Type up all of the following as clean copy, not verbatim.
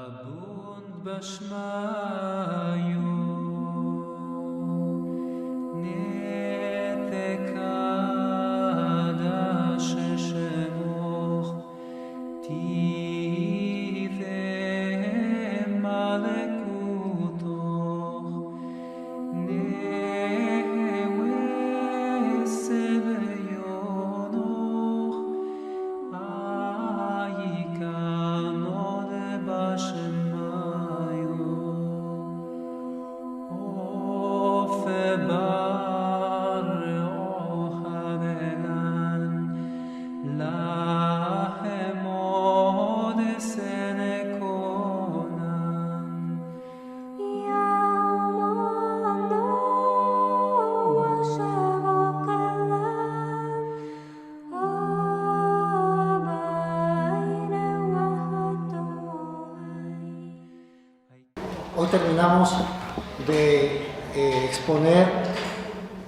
Abund bashmayu netekada sheshemoch tivem malekutoch newesebeyonoch ayikano bashmayu ofebar ohavelan lahemod senekonan Hoy terminamos de exponer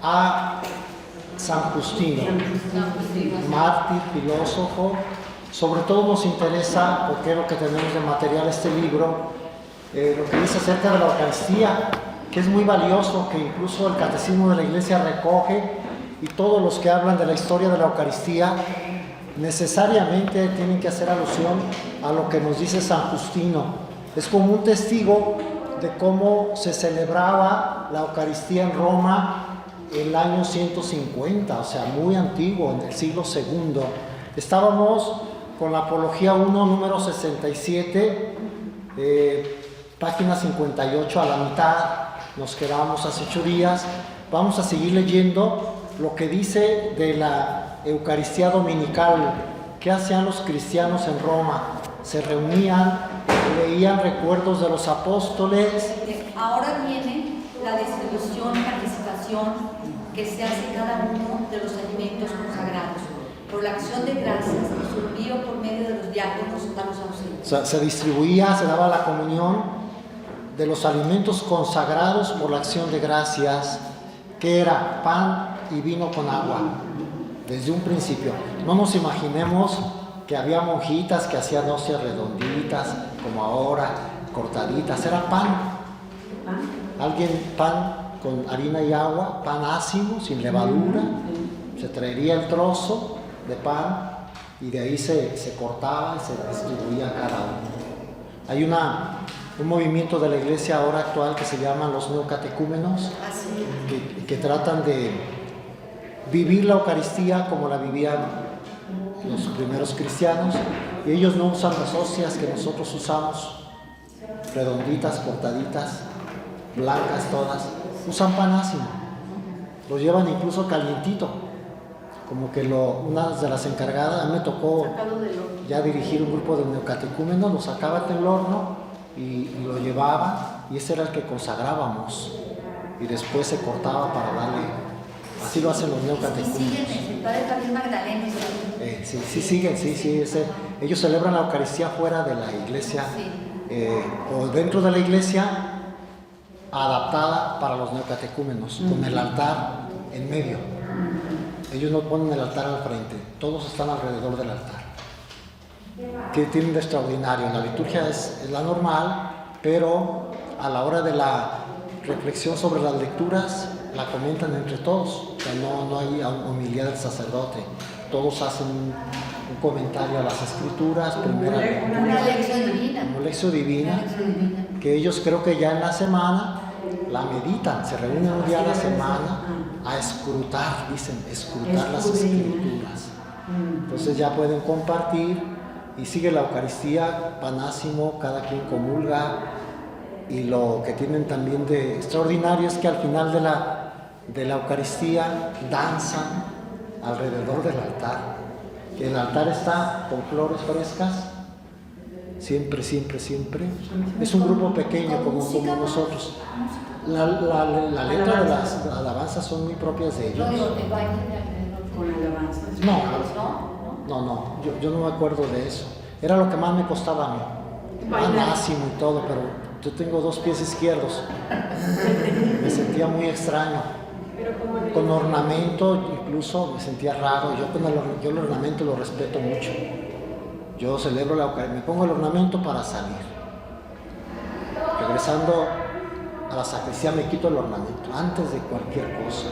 a San Justino, mártir, filósofo. Sobre todo nos interesa, porque es lo que tenemos de material este libro, lo que dice acerca de la Eucaristía, que es muy valioso, que incluso el Catecismo de la Iglesia recoge, y todos los que hablan de la historia de la Eucaristía necesariamente tienen que hacer alusión a lo que nos dice San Justino. Es como un testigo de cómo se celebraba la Eucaristía en Roma en el año 150, o sea, muy antiguo, en el siglo II. Estábamos con la Apología 1, número 67, página 58, a la mitad, nos quedábamos hace 8 días. Vamos a seguir leyendo lo que dice de la Eucaristía dominical. ¿Qué hacían los cristianos en Roma? Se reunían, leían recuerdos de los apóstoles. Ahora viene la distribución y participación que se hace cada uno de los alimentos consagrados por la acción de gracias y su envío por medio de los diáconos a los ausentes. O sea, se distribuía, se daba la comunión de los alimentos consagrados por la acción de gracias, que era pan y vino con agua, desde un principio. No nos imaginemos que había monjitas que hacían hostias redonditas, como ahora, cortaditas. Era pan. Pan con harina y agua, pan ácido, sin levadura. Se traería el trozo de pan y de ahí se cortaba y se distribuía a cada uno. Hay un movimiento de la iglesia ahora actual que se llama los neocatecúmenos, que tratan de vivir la Eucaristía como la vivían los primeros cristianos, y ellos no usan las hostias que nosotros usamos, redonditas, cortaditas, blancas todas. Usan pan ácido, lo llevan incluso calientito, como que una de las encargadas, a mí me tocó ya dirigir un grupo de neocatecúmenos, lo sacaban del horno y lo llevaban, y ese era el que consagrábamos, y después se cortaba para darle. Así lo hacen los neocatecúmenos. Sí, siguen, el padre Javier Magdalena. Sí siguen, ellos celebran la Eucaristía fuera de la iglesia, o dentro de la iglesia, adaptada para los neocatecúmenos, con el altar en medio. Ellos no ponen el altar al frente, todos están alrededor del altar. ¿Qué tienen de extraordinario? La liturgia es la normal, pero a la hora de la reflexión sobre las lecturas, la comentan entre todos. O sea, no hay homilía del sacerdote. Todos hacen un comentario a las escrituras, Una lección divina. Una lección divina, que ellos creo que ya en la semana la meditan, se reúnen un día a la semana a escrutar, escrutar las escrituras. Entonces ya pueden compartir y sigue la Eucaristía, panásimo, cada quien comulga. Y lo que tienen también de extraordinario es que al final de la Eucaristía danzan alrededor del altar. El altar está con flores frescas, siempre. Es un grupo pequeño como nosotros. La letra de las alabanzas son muy propias de ellos. Con alabanzas. No, yo no me acuerdo de eso. Era lo que más me costaba a mí. Panásimo y todo, pero yo tengo 2 pies izquierdos. Me sentía muy extraño. Con ornamento incluso me sentía raro. Yo el ornamento lo respeto mucho. Yo celebro la Eucaristía, me pongo el ornamento para salir. ingresando a la sacristía me quito el ornamento, antes de cualquier cosa.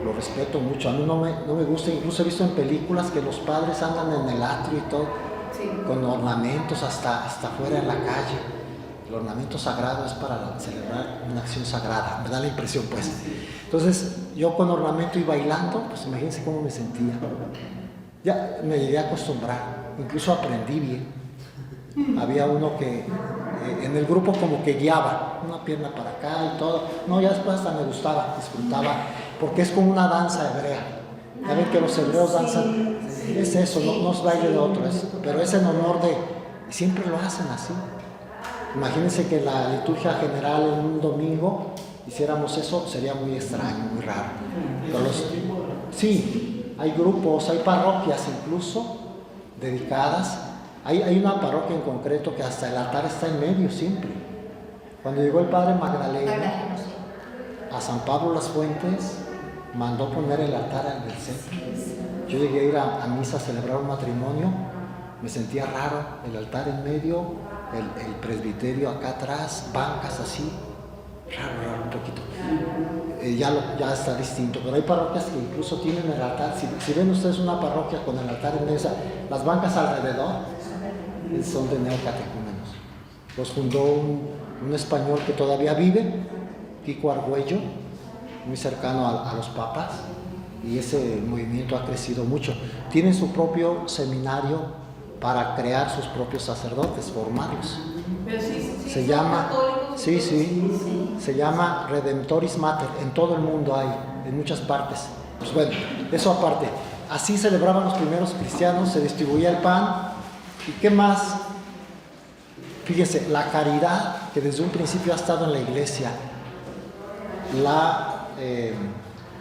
Lo respeto mucho, a mí no me gusta, incluso he visto en películas que los padres andan en el atrio y todo, Sí. con ornamentos hasta afuera en la calle. El ornamento sagrado es para celebrar una acción sagrada, me da la impresión pues. Entonces yo con ornamento y bailando, pues imagínense cómo me sentía. Ya me llegué a acostumbrar, incluso aprendí bien. Había uno que en el grupo como que guiaba, una pierna para acá y todo. No, ya después hasta me gustaba, disfrutaba, porque es como una danza hebrea. Ya ven que los hebreos danzan, es eso, no es baile de otro, pero es en honor de, siempre lo hacen así. Imagínense que la liturgia general en un domingo hiciéramos eso, sería muy extraño, muy raro. Pero sí, hay grupos, hay parroquias incluso dedicadas. Hay una parroquia en concreto que hasta el altar está en medio siempre. Cuando llegó el padre Magdaleno a San Pablo Las Fuentes, mandó poner el altar en el centro. Yo llegué a ir a misa a celebrar un matrimonio, me sentía raro, el altar en medio, el presbiterio acá atrás, bancas así, raro un poquito. Ya está distinto, pero hay parroquias que incluso tienen el altar. Si ven ustedes una parroquia con el altar en medio, las bancas alrededor son de neocatecúmenos. Los fundó un español que todavía vive, Kiko Argüello, muy cercano a los papas, y ese movimiento ha crecido mucho. Tienen su propio seminario para crear sus propios sacerdotes, formarlos. Pero sí, Se son llama, católicos. se llama Redemptoris Mater, en todo el mundo hay, en muchas partes. Pues bueno, eso aparte. Así celebraban los primeros cristianos, se distribuía el pan. ¿Y qué más? Fíjense, la caridad que desde un principio ha estado en la iglesia, la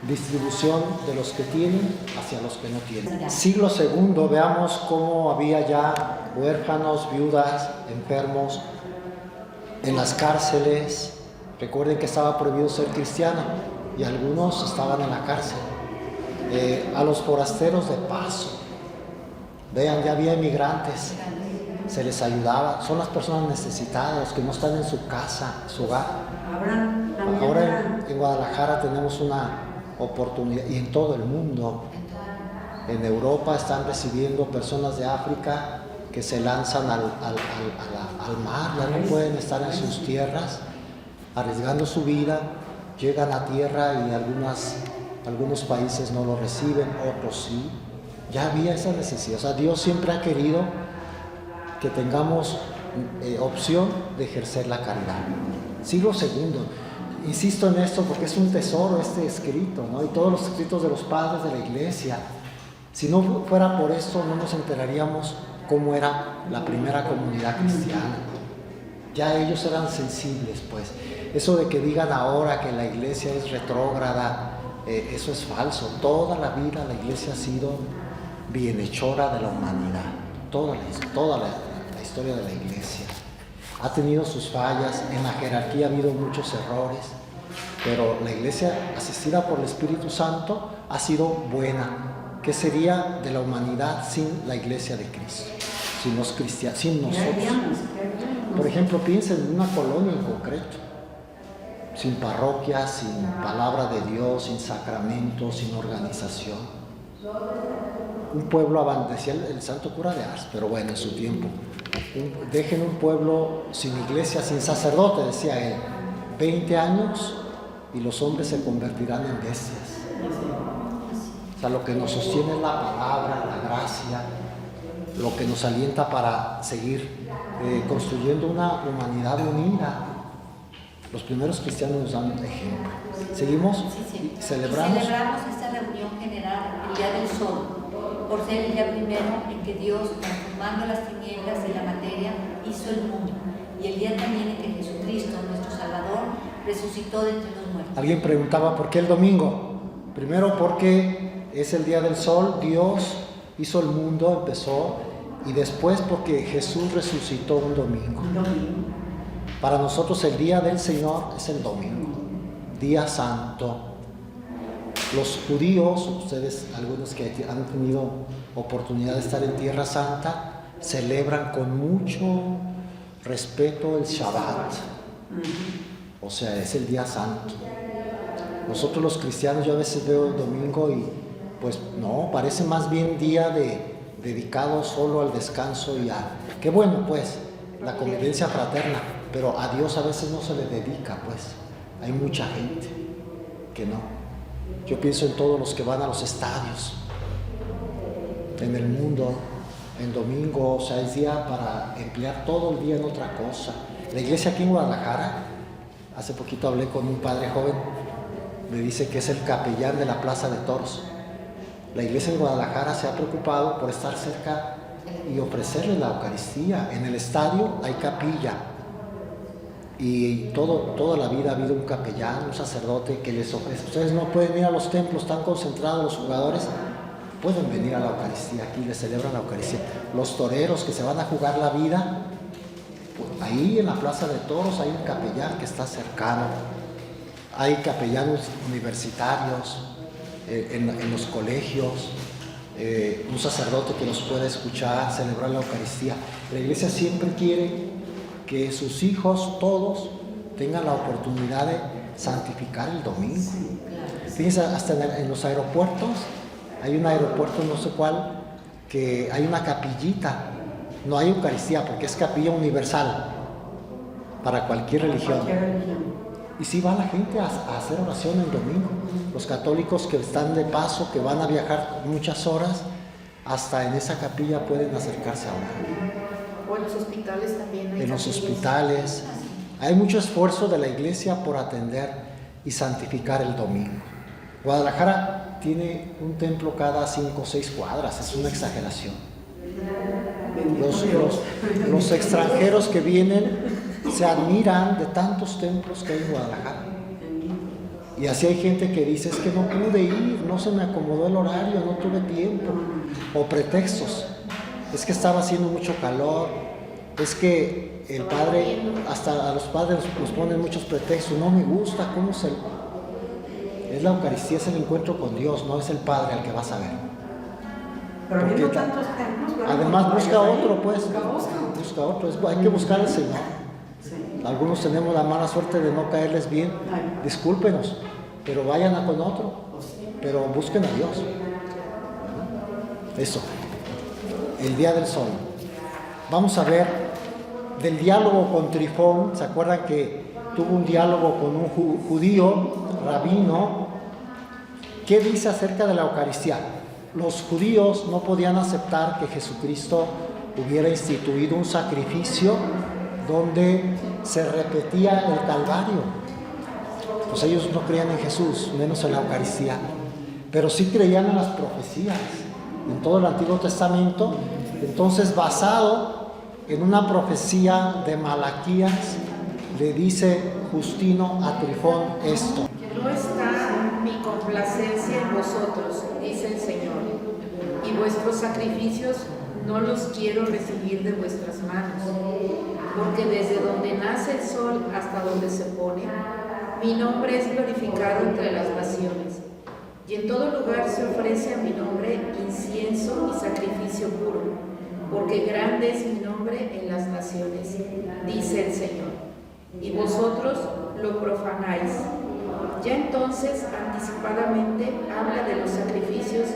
distribución de los que tienen hacia los que no tienen. Siglo II, veamos cómo había ya huérfanos, viudas, enfermos en las cárceles. Recuerden que estaba prohibido ser cristiano y algunos estaban en la cárcel. A los forasteros de paso, vean, ya había emigrantes, se les ayudaba, son las personas necesitadas, los que no están en su casa, su hogar. Ahora en Guadalajara tenemos una oportunidad, y en todo el mundo, en Europa están recibiendo personas de África que se lanzan al mar, ya no pueden estar en sus tierras, arriesgando su vida, llegan a tierra y algunos países no lo reciben, otros sí. Ya había esa necesidad, o sea, Dios siempre ha querido que tengamos opción de ejercer la caridad. Siglo II, insisto en esto porque es un tesoro este escrito, ¿no? Y todos los escritos de los padres de la iglesia. Si no fuera por esto, no nos enteraríamos cómo era la primera comunidad cristiana. Ya ellos eran sensibles, pues. Eso de que digan ahora que la iglesia es retrógrada, eso es falso. Toda la vida la iglesia ha sido bienhechora de la humanidad. Toda la historia de la iglesia. Ha tenido sus fallas, en la jerarquía ha habido muchos errores, pero la iglesia asistida por el Espíritu Santo ha sido buena. ¿Qué sería de la humanidad sin la iglesia de Cristo? Sin los cristianos, sin nosotros. Por ejemplo, piensen en una colonia en concreto, sin parroquia, sin palabra de Dios, sin sacramentos, sin organización. Un pueblo abandonado, decía el santo cura de Ars, pero bueno, en su tiempo. Dejen un pueblo sin iglesia, sin sacerdote, decía él, 20 años y los hombres se convertirán en bestias. O sea, lo que nos sostiene es la palabra, la gracia, lo que nos alienta para seguir construyendo una humanidad unida. Los primeros cristianos nos dan ejemplo. Seguimos y celebramos esta reunión general el Día del Sol, por ser el día primero en que Dios, transformando las tinieblas y la materia, hizo el mundo, y el día también en que Jesucristo, nuestro Salvador, resucitó de entre los muertos. Alguien preguntaba ¿por qué el domingo? Primero porque es el Día del Sol, Dios hizo el mundo, empezó, y después porque Jesús resucitó un domingo. Para nosotros el Día del Señor es el domingo, Día Santo. Los judíos, ustedes, algunos que han tenido oportunidad de estar en Tierra Santa, celebran con mucho respeto el Shabbat. O sea, es el día santo. Nosotros los cristianos, yo a veces veo el domingo y pues no, parece más bien día dedicado solo al descanso y a... Qué bueno pues, la convivencia fraterna, pero a Dios a veces no se le dedica pues. Hay mucha gente que no. Yo pienso en todos los que van a los estadios, en el mundo, en domingo, o sea, es día para emplear todo el día en otra cosa. La iglesia aquí en Guadalajara, hace poquito hablé con un padre joven, me dice que es el capellán de la Plaza de Toros. La iglesia en Guadalajara se ha preocupado por estar cerca y ofrecerle la Eucaristía. En el estadio hay capilla y toda la vida ha habido un capellán, un sacerdote que les ofrece. Ustedes no pueden ir a los templos, están concentrados los jugadores, pueden venir a la Eucaristía, aquí les celebran la Eucaristía. Los toreros que se van a jugar la vida, pues ahí en la Plaza de Toros hay un capellán que está cercano. Hay capellanos universitarios en los colegios, un sacerdote que los puede escuchar, celebrar la Eucaristía. La iglesia siempre quiere que sus hijos, todos, tengan la oportunidad de santificar el domingo. Fíjense, hasta en los aeropuertos, hay un aeropuerto no sé cuál, que hay una capillita, no hay Eucaristía porque es capilla universal para cualquier religión. Y sí va la gente a hacer oración el domingo. Los católicos que están de paso, que van a viajar muchas horas, hasta en esa capilla pueden acercarse a orar. O en los hospitales también hay. En los hospitales. Hay mucho esfuerzo de la iglesia por atender y santificar el domingo. Guadalajara tiene un templo cada 5 o 6 cuadras, es una exageración. Los extranjeros que vienen se admiran de tantos templos que hay en Guadalajara. Y así hay gente que dice, es que no pude ir, no se me acomodó el horario, no tuve tiempo. O pretextos, es que estaba haciendo mucho calor, es que el padre, hasta a los padres nos ponen muchos pretextos, no me gusta, ¿cómo se...? Es la Eucaristía, es el encuentro con Dios, no es el Padre al que vas a ver. Pero habiendo tantos templos, ¿verdad? Además busca otro, pues. Busca Busca otro, hay que buscar al Señor. Algunos tenemos la mala suerte de no caerles bien. Discúlpenos, pero vayan a con otro. Pero busquen a Dios. Eso. El día del sol. Vamos a ver del diálogo con Trifón. ¿Se acuerdan que tuvo un diálogo con un judío, rabino? ¿Qué dice acerca de la Eucaristía? Los judíos no podían aceptar que Jesucristo hubiera instituido un sacrificio donde se repetía el Calvario. Pues ellos no creían en Jesús, menos en la Eucaristía, pero sí creían en las profecías, en todo el Antiguo Testamento. Entonces, basado en una profecía de Malaquías, le dice Justino a Trifón esto. No está mi complacencia en vosotros, dice el Señor, y vuestros sacrificios no los quiero recibir de vuestras manos, porque desde donde nace el sol hasta donde se pone, mi nombre es glorificado entre las naciones, y en todo lugar se ofrece a mi nombre incienso y sacrificio puro, porque grande es mi nombre en las naciones, dice el Señor, y vosotros lo profanáis. Ya entonces anticipadamente habla de los sacrificios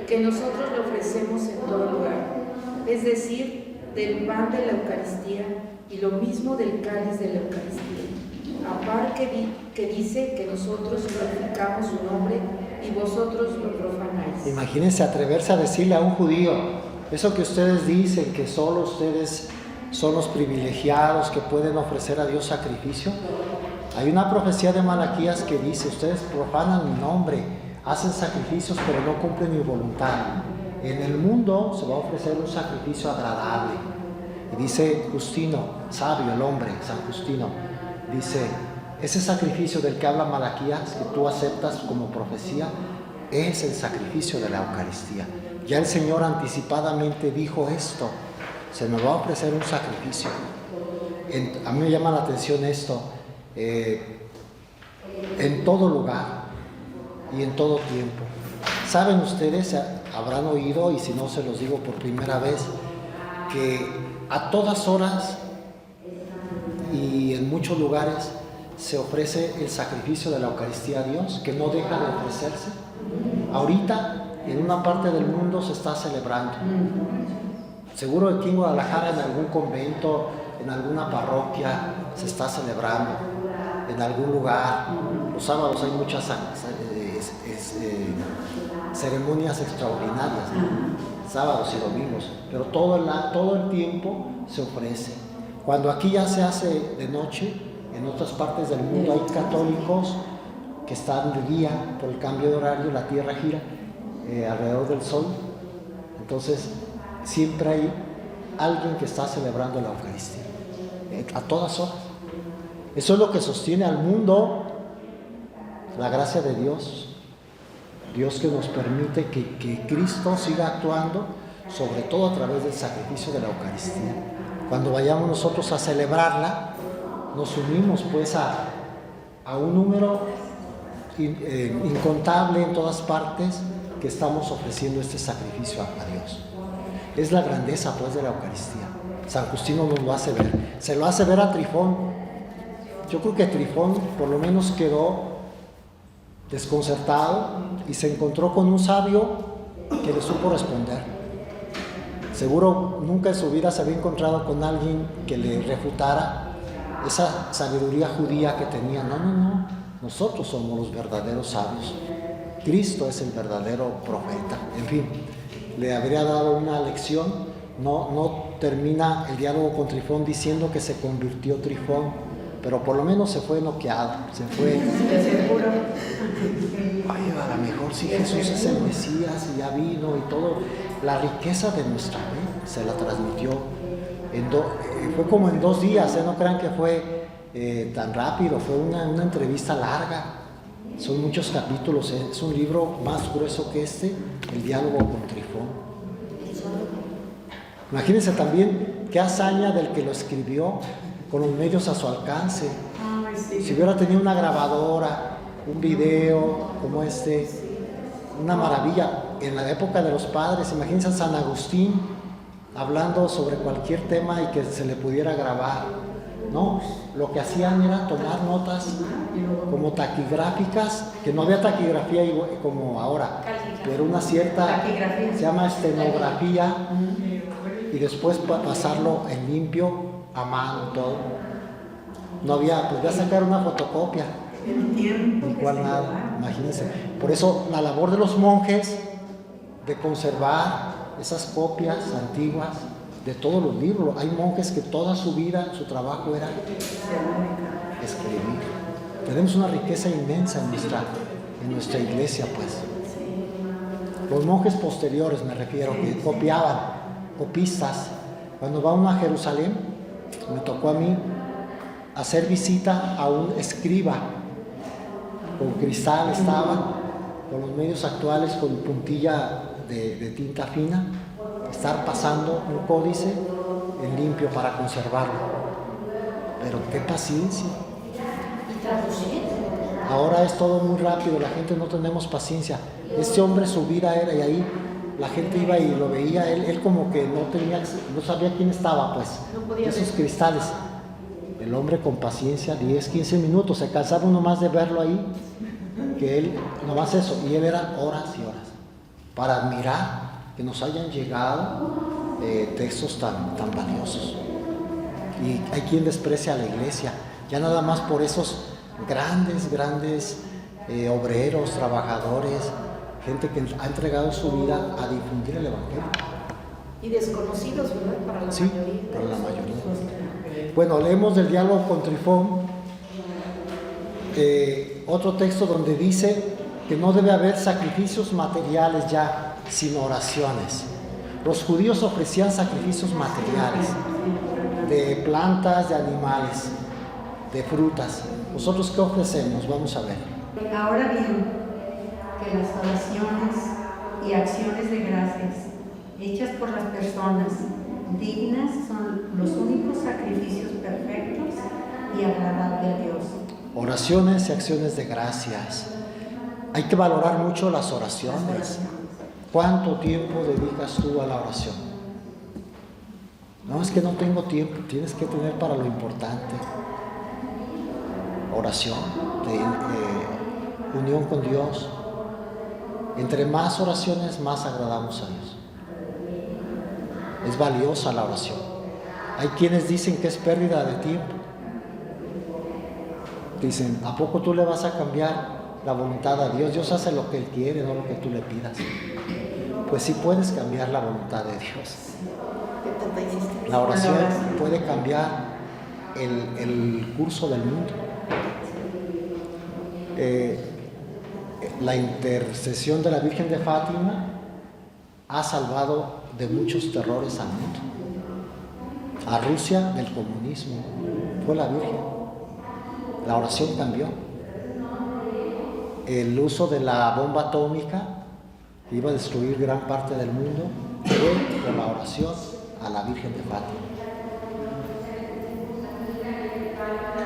que nosotros le ofrecemos en todo lugar, es decir, del pan de la Eucaristía y lo mismo del cáliz de la Eucaristía. Aparte que dice que nosotros glorificamos su nombre y vosotros lo profanáis. Imagínense atreverse a decirle a un judío, eso que ustedes dicen, que solo ustedes son los privilegiados que pueden ofrecer a Dios sacrificio. Hay una profecía de Malaquías que dice, ustedes profanan mi nombre, hacen sacrificios pero no cumplen mi voluntad. En el mundo se va a ofrecer un sacrificio agradable. Y dice Justino, sabio el hombre, San Justino, dice, ese sacrificio del que habla Malaquías, que tú aceptas como profecía, es el sacrificio de la Eucaristía. Ya el Señor anticipadamente dijo esto, se nos va a ofrecer un sacrificio. A mí me llama la atención esto, en todo lugar y en todo tiempo. Saben ustedes, habrán oído, y si no se los digo por primera vez, que a todas horas y en muchos muchos lugares se ofrece el sacrificio de la Eucaristía a Dios, que no deja de ofrecerse. Ahorita, en una parte del mundo se está celebrando. Seguro aquí en Guadalajara, en algún convento, en alguna parroquia, se está celebrando. En algún lugar. Los sábados hay muchas ceremonias extraordinarias, ¿no? Sábados y domingos. Pero todo el tiempo se ofrece. Cuando aquí ya se hace de noche, en otras partes del mundo hay católicos que están de día por el cambio de horario, la tierra gira alrededor del sol. Entonces, siempre hay alguien que está celebrando la Eucaristía, a todas horas. Eso es lo que sostiene al mundo, la gracia de Dios. Dios que nos permite que Cristo siga actuando, sobre todo a través del sacrificio de la Eucaristía. Cuando vayamos nosotros a celebrarla, nos unimos pues a un número incontable en todas partes que estamos ofreciendo este sacrificio a Dios. Es la grandeza pues de la Eucaristía. San Justino nos lo hace ver. Se lo hace ver a Trifón. Yo creo que Trifón por lo menos quedó desconcertado y se encontró con un sabio que le supo responder. Seguro nunca en su vida se había encontrado con alguien que le refutara esa sabiduría judía que tenía. No, nosotros somos los verdaderos sabios. Cristo es el verdadero profeta. En fin, le habría dado una lección. No termina el diálogo con Trifón diciendo que se convirtió Trifón, pero por lo menos se fue noqueado, se fue. Ay, a lo mejor sí Jesús es el Mesías y ya vino y todo. La riqueza de nuestra fe se la transmitió. Fue como en 2 días, no crean que fue tan rápido, fue una entrevista larga. Son muchos capítulos, es un libro más grueso que este, el diálogo con Trifón. Imagínense también qué hazaña del que lo escribió, con los medios a su alcance. Si hubiera tenido una grabadora, un video como este, una maravilla. En la época de los padres, imagínense a San Agustín hablando sobre cualquier tema y que se le pudiera grabar. No, lo que hacían era tomar notas como taquigráficas, que no había taquigrafía como ahora, pero una cierta, se llama estenografía, y después pasarlo en limpio, a mano, todo. No había, pues voy a sacar una fotocopia, ni cual nada, imagínense. Por eso la labor de los monjes de conservar esas copias antiguas de todos los libros. Hay monjes que toda su vida, su trabajo era escribir. Tenemos una riqueza inmensa en nuestra iglesia, pues. Los monjes posteriores, me refiero, que copiaban, copistas. Cuando va uno a Jerusalén, me tocó a mí hacer visita a un escriba. Con cristal estaba, con los medios actuales, con puntilla de tinta fina, estar pasando un códice en limpio para conservarlo. Pero qué paciencia. Ahora es todo muy rápido, la gente no tenemos paciencia. Este hombre, su vida era, y ahí la gente iba y lo veía, él como que no sabía quién estaba, pues, esos cristales. El hombre con paciencia, 10, 15 minutos, se cansaba uno más de verlo ahí, que él, nomás eso, y él era horas y horas, para admirar que nos hayan llegado textos tan valiosos. Y hay quien desprecia a la iglesia, ya nada más por esos grandes obreros, trabajadores, gente que ha entregado su vida a difundir el Evangelio. Y desconocidos, ¿verdad? Para la mayoría. Para la mayoría. Bueno, leemos del diálogo con Trifón, otro texto donde dice que no debe haber sacrificios materiales ya, sino oraciones. Los judíos ofrecían sacrificios materiales, de plantas, de animales, de frutas. ¿Nosotros qué ofrecemos? Vamos a ver. Ahora bien, que las oraciones y acciones de gracias hechas por las personas dignas son los únicos sacrificios perfectos y agradables a Dios. Oraciones y acciones de gracias. Hay que valorar mucho las oraciones. ¿Cuánto tiempo dedicas tú a la oración? No, es que no tengo tiempo. Tienes que tener para lo importante. oración, de unión con Dios. Entre más oraciones, más agradamos a Dios. Es valiosa la oración. Hay quienes dicen que es pérdida de tiempo. Dicen, ¿a poco tú le vas a cambiar la voluntad a Dios? Dios hace lo que Él quiere, no lo que tú le pidas. Pues sí puedes cambiar la voluntad de Dios. La oración puede cambiar el curso del mundo. La intercesión de la Virgen de Fátima ha salvado de muchos terrores al mundo. A Rusia del comunismo fue la Virgen. La oración cambió. El uso de la bomba atómica que iba a destruir gran parte del mundo fue por la oración a la Virgen de Fátima.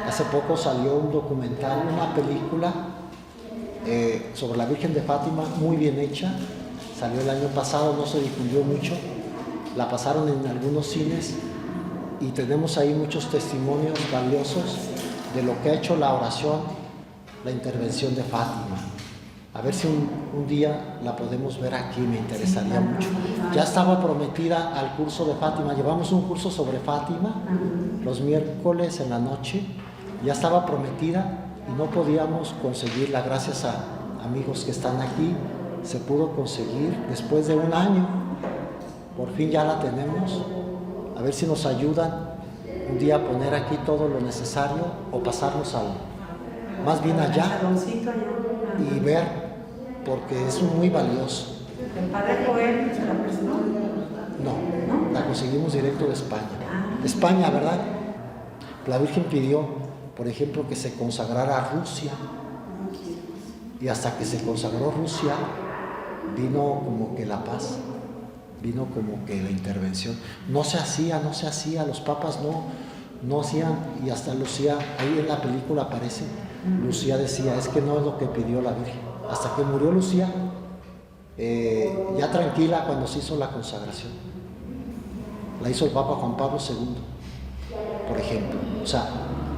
Hace poco salió un documental, una película sobre la Virgen de Fátima, muy bien hecha. Salió el año pasado, no se difundió mucho. La pasaron en algunos cines y tenemos ahí muchos testimonios valiosos de lo que ha hecho la oración, la intervención de Fátima. A ver si un día la podemos ver aquí, me interesaría mucho. Ya estaba prometida al curso de Fátima, llevamos un curso sobre Fátima los miércoles en la noche, ya estaba prometida y no podíamos conseguirla. Gracias a amigos que están aquí, se pudo conseguir después de un año. Por fin ya la tenemos. A ver si nos ayudan un día a poner aquí todo lo necesario o pasarnos más bien allá y ver, porque es muy valioso. ¿El padre Joel se la prestó? No, la conseguimos directo de España. España, ¿verdad? La Virgen pidió, por ejemplo, que se consagrara Rusia. Y hasta que se consagró Rusia, vino como que la paz, vino como que la intervención. No se hacía, los papas no hacían, y hasta Lucía, ahí en la película aparece, Lucía decía, es que no es lo que pidió la Virgen. Hasta que murió Lucía, ya tranquila cuando se hizo la consagración. La hizo el Papa Juan Pablo II, por ejemplo. O sea,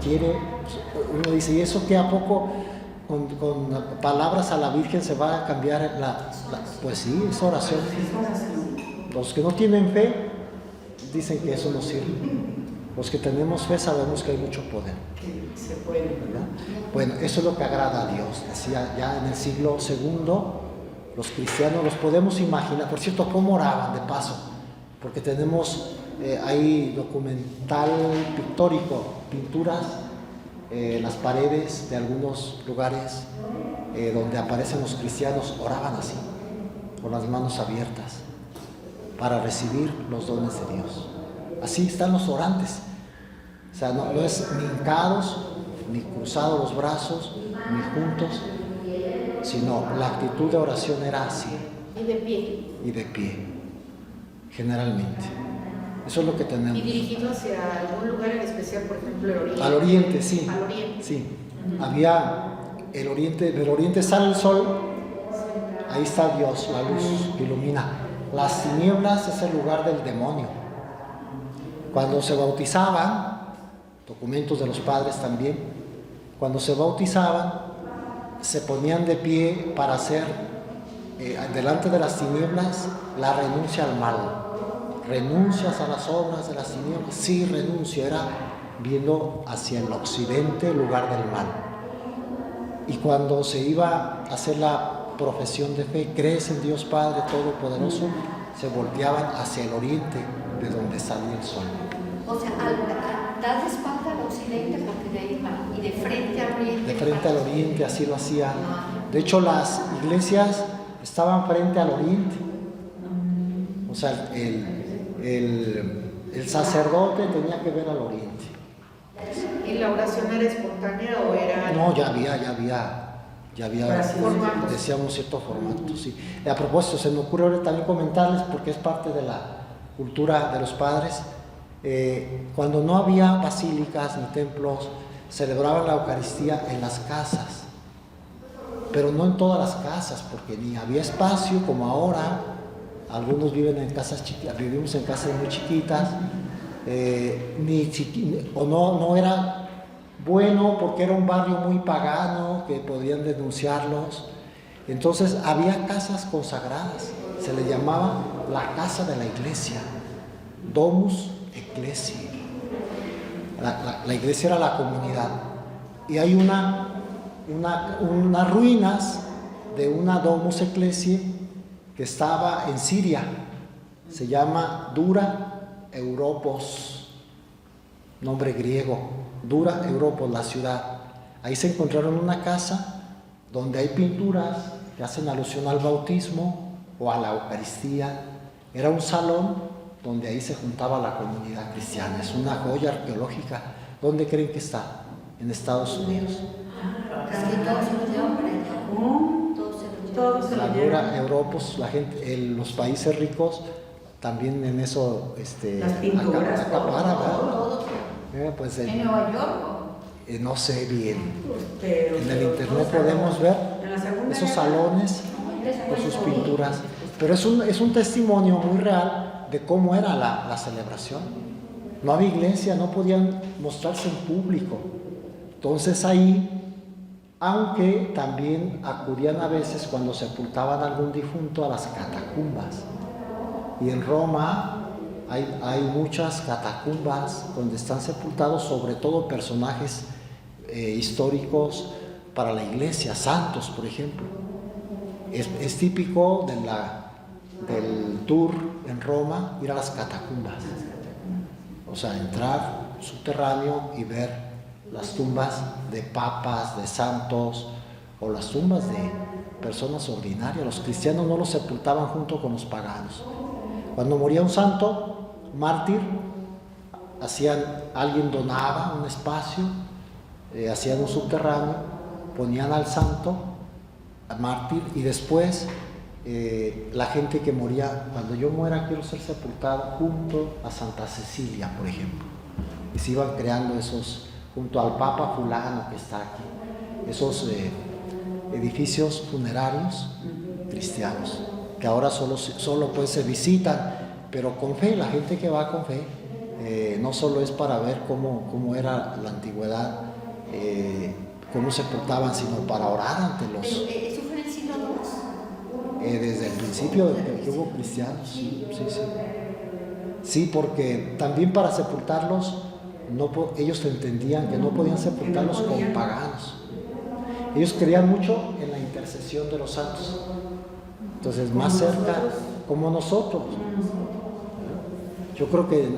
uno dice, ¿y eso qué a poco con palabras a la Virgen se va a cambiar pues sí, es oración. Los que no tienen fe dicen que eso no sirve. Los que tenemos fe sabemos que hay mucho poder. Se puede, ¿verdad? Bueno, eso es lo que agrada a Dios. Decía ya en el siglo II, los cristianos los podemos imaginar. Por cierto, ¿cómo oraban de paso? Porque tenemos ahí documental pictórico, pinturas en las paredes de algunos lugares donde aparecen los cristianos, oraban así, con las manos abiertas, para recibir los dones de Dios. Así están los orantes. O sea, no es ni hincados, ni cruzados los brazos, ni juntos, sino la actitud de oración era así. Y de pie. Y de pie, generalmente. Eso es lo que tenemos. Y dirigido hacia algún lugar en especial, por ejemplo, el oriente. Al oriente, sí. Al oriente. Sí. Había el oriente, del oriente sale el sol, ahí está Dios, la luz que ilumina. Las tinieblas es el lugar del demonio. Cuando se bautizaban, documentos de los padres también, cuando se bautizaban, se ponían de pie para hacer, delante de las tinieblas, la renuncia al mal. ¿Renuncias a las obras de las tinieblas? Sí, renuncio. Era viendo hacia el occidente, lugar del mal. Y cuando se iba a hacer la profesión de fe, ¿crees en Dios Padre Todopoderoso? Se volteaban hacia el oriente, de donde salía el sol. O sea, das de espalda al occidente porque de ahí va, y de frente al oriente. De frente al oriente, así lo hacía. De hecho, las iglesias estaban frente al oriente. O sea, el sacerdote tenía que ver al oriente. ¿Y la oración era espontánea o era...? No, ya había Formatos. decíamos cierto formato, sí. A propósito, se me ocurre ahora también comentarles, porque es parte de la cultura de los padres, cuando no había basílicas ni templos, celebraban la Eucaristía en las casas, pero no en todas las casas, porque ni había espacio como ahora. Algunos viven en casas chiquitas, vivimos en casas muy chiquitas, no era bueno porque era un barrio muy pagano, que podían denunciarlos. Entonces había casas consagradas, se le llamaba la casa de la iglesia, Domus Ecclesiae. La iglesia era la comunidad. Y hay unas ruinas de una Domus Ecclesiae que estaba en Siria, se llama Dura Europos, nombre griego, Dura Europos, la ciudad. Ahí se encontraron una casa donde hay pinturas que hacen alusión al bautismo o a la Eucaristía. Era un salón donde ahí se juntaba la comunidad cristiana. Es una joya arqueológica. ¿Dónde creen que está? En Estados Unidos. Es que todos se lo llevan para allá. Todos se lo La llevan. Dura Europos, la gente, los países ricos también en eso Las pinturas, acapara, ¿verdad? Todos. Pues, ¿En Nueva York? no sé bien. Pero En el internet podemos ver en la Segunda esos Guerra, salones con sus pinturas. Pero es un testimonio muy real de cómo era la celebración. No había iglesia, no podían mostrarse en público. Entonces ahí, aunque también acudían a veces cuando sepultaban a algún difunto a las catacumbas. Y en Roma hay muchas catacumbas donde están sepultados sobre todo personajes históricos para la iglesia, santos por ejemplo. Es típico del tour en Roma ir a las catacumbas, o sea, entrar subterráneo y ver las tumbas de papas, de santos, o las tumbas de personas ordinarias. Los cristianos no los sepultaban junto con los paganos. Cuando moría un santo, mártir, alguien donaba un espacio, hacían un subterráneo, ponían al santo, al mártir, y después la gente que moría, cuando yo muera quiero ser sepultado junto a Santa Cecilia, por ejemplo. Y se iban creando esos, junto al Papa fulano que está aquí, esos edificios funerarios cristianos, que ahora solo pues se visitan, pero con fe. La gente que va con fe, no solo es para ver cómo era la antigüedad, cómo se portaban, sino para orar ante los... ¿Eso fue en el siglo II? Desde el principio que hubo cristianos, sí. Sí, porque también para sepultarlos, ellos entendían que no podían sepultarlos con paganos. Ellos creían mucho en la intercesión de los santos. Entonces, más cerca, como nosotros. Yo creo que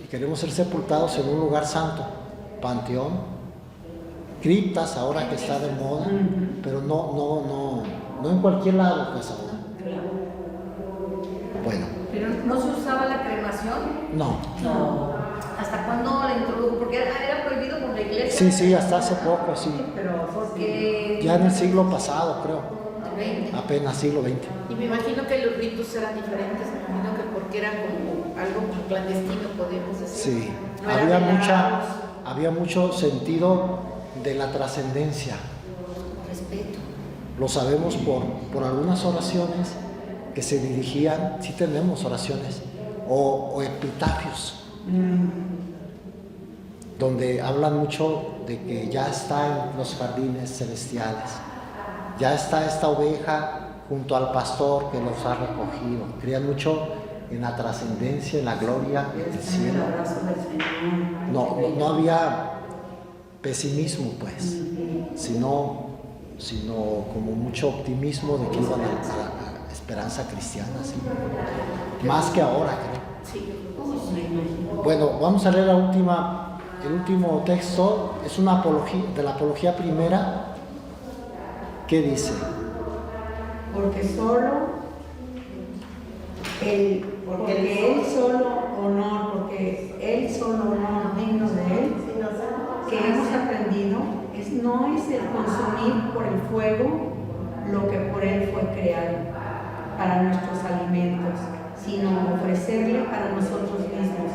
queremos ser sepultados en un lugar santo, panteón, criptas ahora que está de moda, pero no en cualquier lado, pues ahora. Bueno, ¿Pero no se usaba la cremación? no. ¿Hasta cuándo la introdujo? Porque era prohibido por la iglesia. Sí, hasta hace poco, sí. Pero porque... Ya en el siglo pasado, creo. El 20. Apenas siglo XX. Y me imagino que los ritos eran diferentes, me imagino que porque era como algo clandestino, podríamos decir. Sí, No eran velados. había mucho sentido de la trascendencia. Respeto. Lo sabemos por algunas oraciones que se dirigían, sí tenemos oraciones, o epitafios, donde hablan mucho de que ya está en los jardines celestiales, ya está esta oveja junto al pastor que los ha recogido. Creían mucho en la trascendencia, en la gloria del cielo. No había pesimismo, pues, sino como mucho optimismo de que iban a la esperanza cristiana, ¿sí? Más que ahora, creo. Bueno, vamos a leer el último texto. Es una apología, de la apología primera. ¿Qué dice? Porque él solo honor digno de él, que hemos aprendido, no es el consumir por el fuego lo que por él fue creado para nuestros alimentos, sino ofrecerle para nosotros mismos,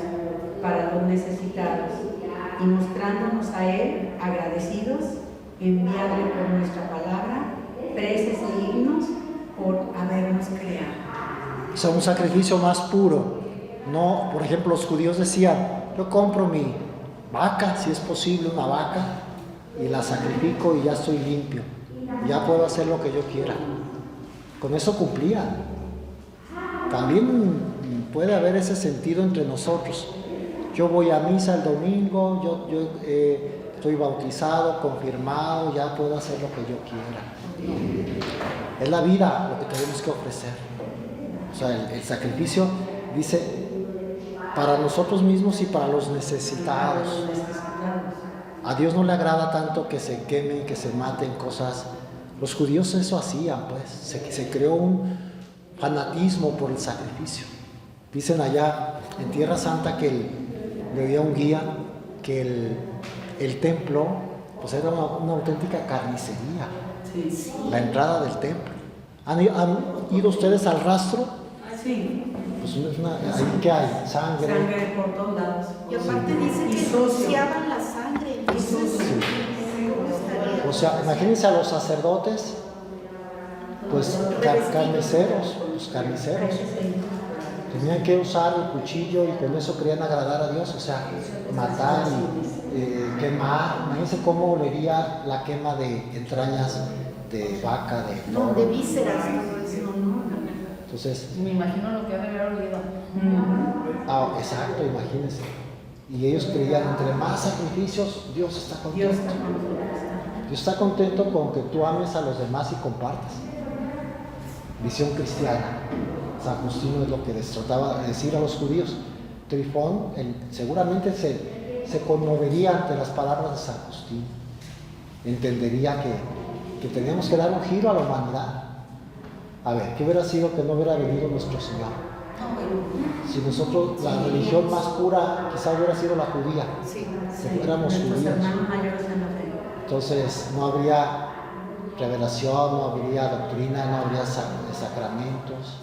para los necesitados, y mostrándonos a él agradecidos, enviarle por nuestra palabra preces e himnos por habernos creado. O sea, un sacrificio más puro. No, por ejemplo, los judíos decían, yo compro vaca, si es posible, una vaca, y la sacrifico y ya estoy limpio. Ya puedo hacer lo que yo quiera. Con eso cumplía. También puede haber ese sentido entre nosotros. Yo voy a misa el domingo, yo estoy bautizado, confirmado, ya puedo hacer lo que yo quiera. Es la vida lo que tenemos que ofrecer. O sea, el sacrificio dice para nosotros mismos y para los necesitados. A Dios no le agrada tanto que se quemen, que se maten cosas. Los judíos eso hacían, pues. Se creó un fanatismo por el sacrificio. Dicen allá en Tierra Santa que había un guía que el templo pues era una auténtica carnicería. La entrada del templo. ¿Han ido ustedes al rastro? Sí. Pues ahí que hay sangre. Sangre por todos lados. Y aparte dice Y que sucio. rociaban la sangre. Entonces, ¿cómo estaría? O sea, imagínense a los sacerdotes, pues carniceros, los carniceros. Tenían que usar el cuchillo y con eso querían agradar a Dios, o sea, matar y quemar. Imagínense cómo olería la quema de entrañas de vaca, de No, toro. de vísceras, todo eso. Entonces, Me imagino lo que ha de haber olido. exacto, imagínense. Y ellos creían, entre más sacrificios, Dios está contento. Dios está contento con que tú ames a los demás y compartas. Visión cristiana. San Justino es lo que les trataba de decir a los judíos. Trifón seguramente se conmovería ante las palabras de San Justino. Entendería que teníamos que dar un giro a la humanidad. A ver, ¿qué hubiera sido que no hubiera venido nuestro Señor? Si nosotros, la religión más pura quizá hubiera sido la judía, si fuéramos judíos. Entonces no habría revelación, no habría doctrina, no habría sacramentos.